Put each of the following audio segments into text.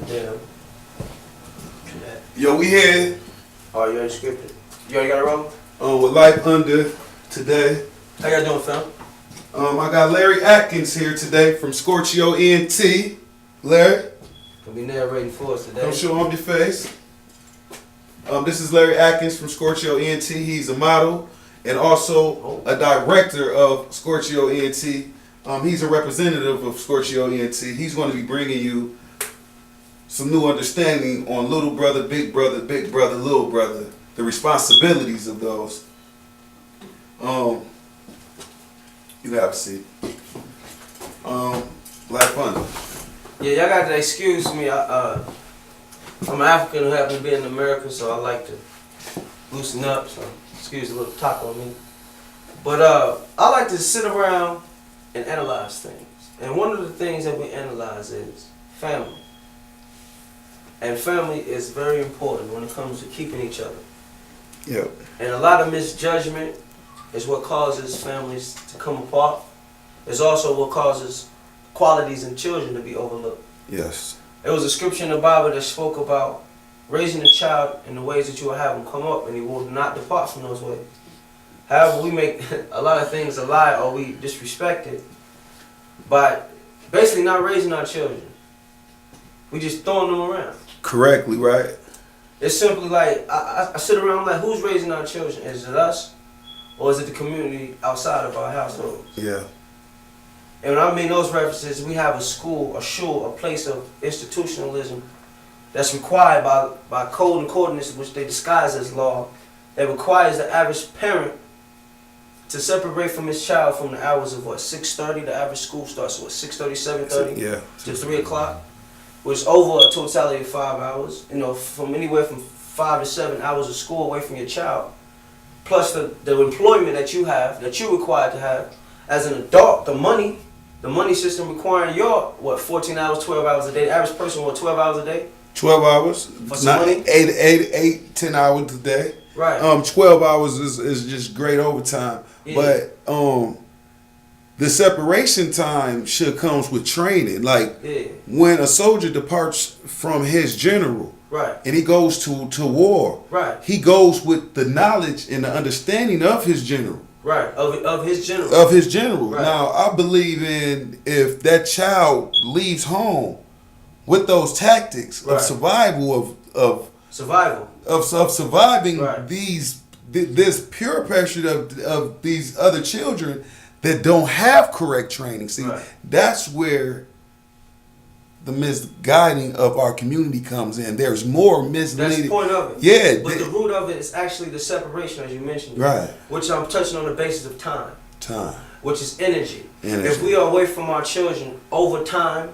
Yeah. Yo, we here. Oh, you already scripted. You already got it wrong? With Life Under today. How y'all doing, fam? I got Larry Atkins here today from Skorcheo Ent. Larry, Gonna be narrating for us today. come show him your face. This is Larry Atkins from Skorcheo Ent. He's a model and also a director of Skorcheo Ent. He's a representative of Skorcheo Ent. He's going to be bringing you some new understanding on little brother, big brother, little brother, the responsibilities of those. You have a seat. Life Under. Yeah, y'all got to excuse me. I'm an African who happens to be in America, so I like to loosen up. So excuse a little talk on me. But I like to sit around and analyze things. And one of the things that we analyze is family. And family is very important when it comes to keeping each other. Yep. And a lot of misjudgment is what causes families to come apart. It's also what causes qualities in children to be overlooked. Yes. There was a scripture in the Bible that spoke about raising a child in the ways that you will have him come up, and he will not depart from those ways. However, we make a lot of things a lie, or we disrespect it by basically not raising our children. We just throwing them around. Correctly, right? It's simply like, I sit around like, who's raising our children? Is it us? Or is it the community outside of our households? Yeah. And when I mean those references, we have a school, a shul, a place of institutionalism that's required by code and coordinates, which they disguise as law, that requires the average parent to separate from his child from the hours of 6:30. The average school starts at 6:30, 7:30 Yeah. to 3 o'clock, which is over a totality of 5 hours. You know, from anywhere from 5 to 7 hours of school away from your child, plus the employment that you have, that you're required to have as an adult, the money system requiring your 14 hours, 12 hours a day. The average person 12 hours a day. 12 hours. For some money? 10 hours a day. Right. 12 hours is just great overtime. Yeah. But the separation time should comes with training. Like when a soldier departs from his general, right, and he goes to war, right, he goes with the knowledge and the understanding of his general. Right, of his general. Of his general. Right. Now, I believe in if that child leaves home with those tactics right, of survival, of surviving right, this pure pressure of these other children that don't have correct training. See, right, that's where the misguiding of our community comes in. There's more misleading. That's the point of it. Yeah. But the root of it is actually the separation, as you mentioned. Right. Which I'm touching on the basis of time. Time. Which is energy. Energy. If we are away from our children over time,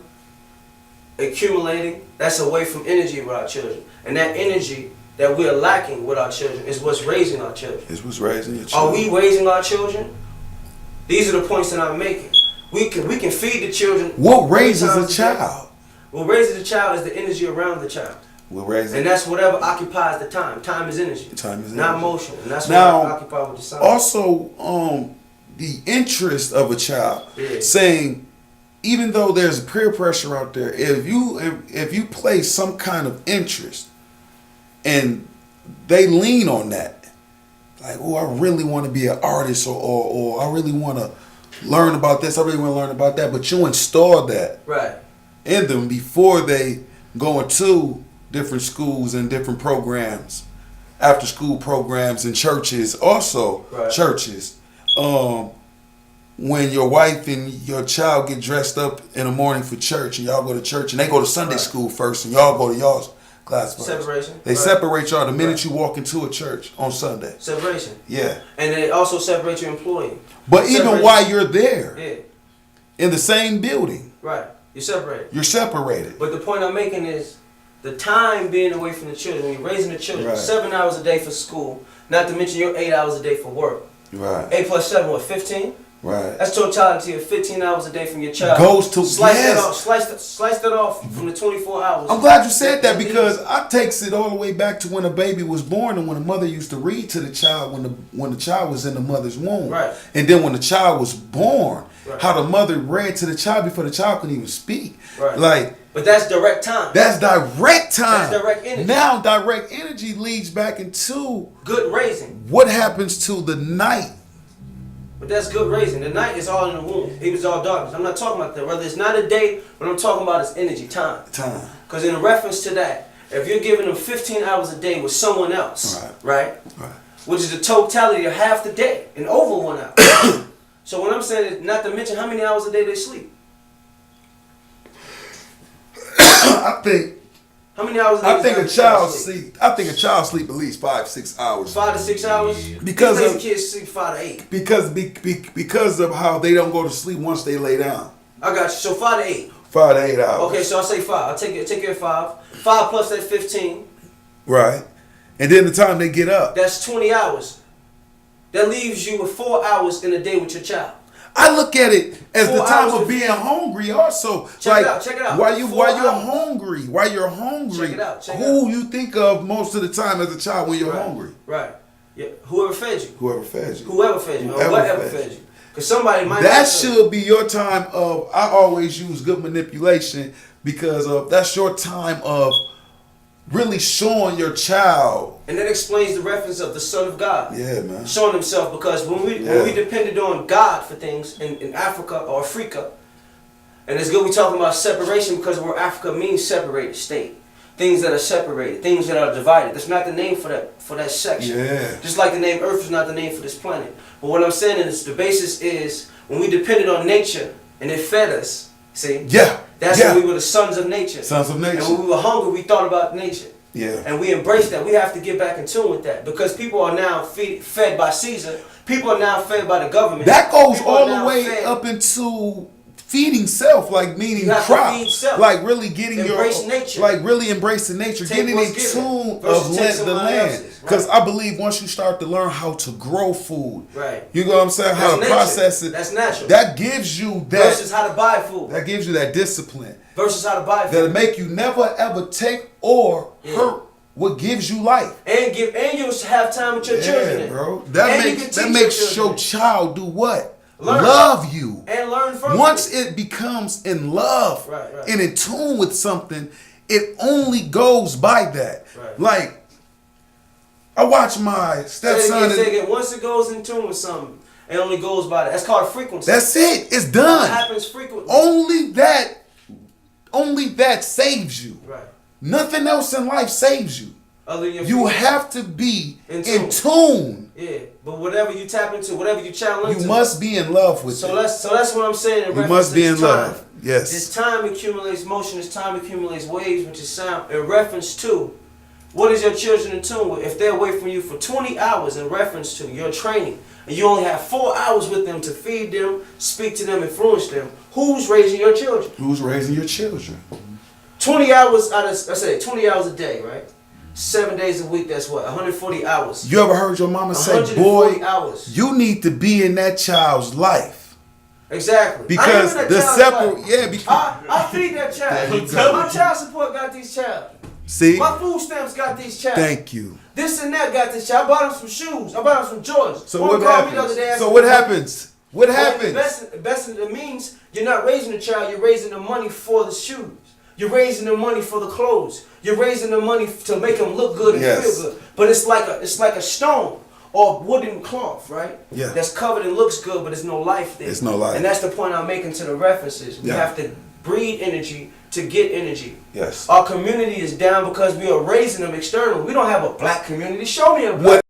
accumulating, that's away from energy with our children. And that energy that we are lacking with our children is what's raising our children. It's what's raising your children. Are we raising our children? These are the points that I'm making. We can feed the children. What raises a child? What raises the child is the energy around the child. And that's whatever occupies the time. Time is energy. Time is not energy. motion. And that's now, what I occupy with the sound. Also, the interest of a child, saying, even though there's peer pressure out there, if you place some kind of interest and they lean on that, like, oh, I really want to be an artist, or I really want to learn about this, I really want to learn about that, but you install that right in them before they go into different schools and different programs, after school programs and churches, also churches. When your wife and your child get dressed up in the morning for church, and y'all go to church, and they go to Sunday school first, and y'all go to y'all's class first. Separation. They separate y'all the minute you walk into a church on Sunday. Separation. Yeah. And they also separate your employee. But even while you're there, in the same building, right, you're separated. You're separated. But the point I'm making is the time being away from the children, when you're raising the children, 7 hours a day for school, not to mention your 8 hours a day for work. Right. 8 plus 7, what, 15? Right. That's totality of 15 hours a day from your child. Goes to sliced it off from the 24 hours. I'm glad you said that, because I takes it all the way back to when a baby was born and when a mother used to read to the child when the child was in the mother's womb. Right. And then when the child was born, how the mother read to the child before the child could even speak. Right. Like, But that's direct time. That's direct time. That's direct energy. Now direct energy leads back into good raising. What happens to the night? But that's good raising. The night is all in the womb. It was all darkness. I'm not talking about that. Whether it's not a day, what I'm talking about is energy, time. Time. Because in reference to that, if you're giving them 15 hours a day with someone else, right? Which is the totality of half the day and over 1 hour. So what I'm saying is, not to mention how many hours a day they sleep. I think. How many hours? I think a child sleep. I think a child sleep at least 5-6 hours. 5 to 6 hours. Because these kids sleep 5 to 8. Because of how they don't go to sleep once they lay down. I got you. So 5 to 8. 5 to 8 hours. Okay, so I'll say 5. I'll take it 5. 5 plus that 15. Right. And then the time they get up. That's 20 hours. That leaves you with 4 hours in a day with your child. I look at it as the time of being hungry also. Check it out. While you're hungry, who you think of most of the time as a child when you're hungry? Right. Yeah. Whoever fed you. Whoever fed you. Or whatever fed you. Because somebody might. That should be your time of. I always use good manipulation because that's your time of really showing your child. And that explains the reference of the Son of God. Yeah, man. Showing himself, because when we depended on God for things in Africa or Africa, and it's good we talking about separation because the word Africa means separated state. Things that are separated, things that are divided. That's not the name for that section. Yeah. Just like the name Earth is not the name for this planet. But what I'm saying is the basis is when we depended on nature and it fed us, see? Yeah. That's when we were the sons of nature. Sons of nature. And when we were hungry, we thought about nature. Yeah. And we embraced that. We have to get back in tune with that. Because people are now fed by Caesar. People are now fed by the government. That goes all the way up into feeding self, like meaning crops. Like really getting nature. Like really embracing nature. Getting in tune of the land. Because I believe once you start to learn how to grow food, you know what I'm saying? How to process it. That's natural. That gives you that. Versus how to buy food. That gives you that discipline. Versus how to buy food. That'll make you never ever take or hurt what gives you life. And you have time with your children. Bro. That makes your child do what? Learn. Love you. And learn from Once it becomes in love and in tune with something, it only goes by that. Like, I watch my stepson. Once it goes in tune with something, it only goes by that. That's called frequency. That's it. It's done. It happens frequently. Only that saves you. Right. Nothing else in life saves you. You have to be in tune. Yeah, but whatever you tap into, whatever you channel into, you must be in love with it. So that's what I'm saying. You must be in love. Yes. This time accumulates motion. This time accumulates waves, which is sound. In reference to, what is your children in tune with? If they're away from you for 20 hours, in reference to your training, and you only have 4 hours with them to feed them, speak to them, influence them, who's raising your children? Who's raising your children? 20 hours out of, I say 20 hours a day, right? 7 days a week, that's what? 140 hours. You ever heard your mama say, boy, hours. You need to be in that child's life. Exactly. Because the separate, I feed that child. My child support got these child. See? My food stamps got these child. Thank you. This and that got this child. I bought him some shoes. I bought him some Jordans. So what happens? What happens? What happens? The best of it means you're not raising the child, you're raising the money for the shoes. You're raising the money for the clothes. You're raising the money to make them look good and feel good. But it's like a stone or wooden cloth, right? Yeah. That's covered and looks good, but there's no life there. There's no life. And that's the point I'm making to the references. We have to breed energy to get energy. Yes. Our community is down because we are raising them externally. We don't have a black community. Show me a black